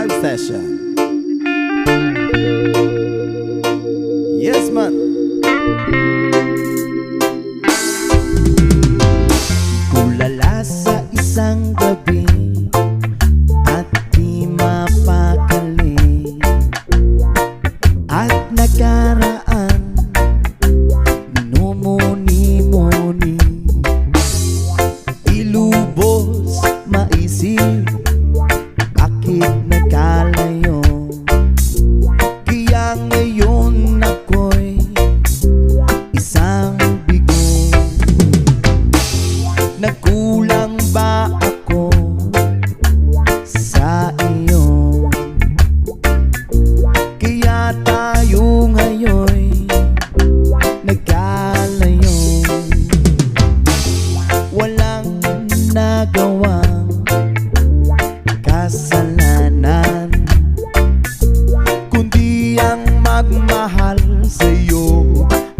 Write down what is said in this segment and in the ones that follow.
live session. Yes, man. Kulala sa isang gabi at di mapakali, at nakaraan minumuni-muni, ilubos maisip bakit nagkalayo. Kaya ngayon ako'y isang bigo. Nagkulang ba ako sa iyo? Kaya tayo ngayon'y nagkalayo. Walang nagawang kasalanan, kundi ang magmahal sa'yo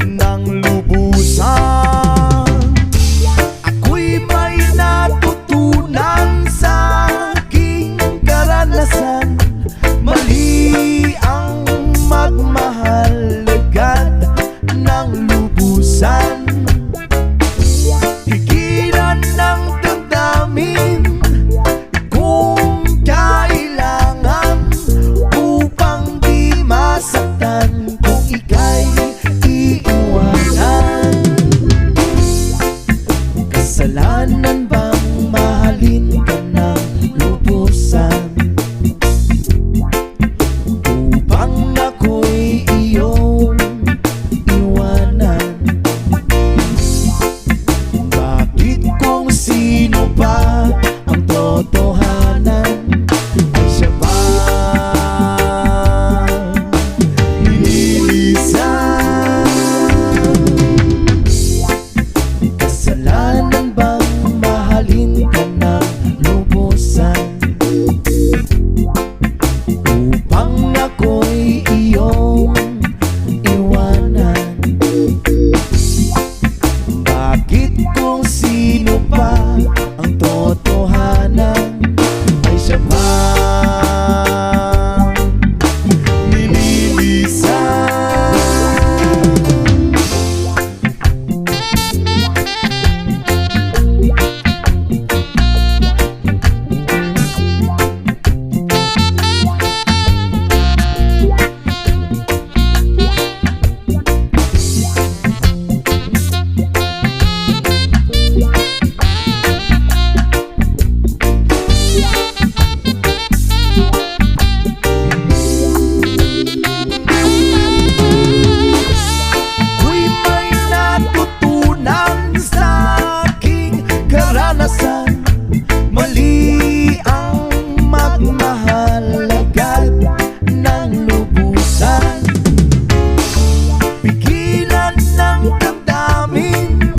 ng lubusan. Ako'y may natutunan sa aking karanasan. Mali ang magmahal agad ng lubusan. Higiran ng damdamin kung kailangan, upang di masaktan kung ika'y iiwanan. Kasalanan bang mahalin ka ng lubusan, upang ako'y iyong iwanan? Bakit kung sino pa ang totohanan ay siya ba nililisan? Kasalanan bang mahalin ka ng lubusan, upang ako'y iyong iwanan? Bakit kung sino pa ang totohanan ay siya ba nililisan? Ako'y may natutunan sa aking karanasan. Mali ang magmahal agad ng lubusan. Pigilan ng damdamin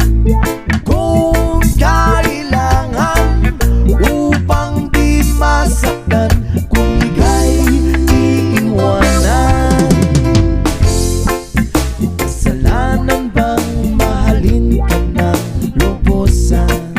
kung kailangan, upang di masaktan kung ika'y iiwanan. Kasalanan bang mahalin ka ng lubusan,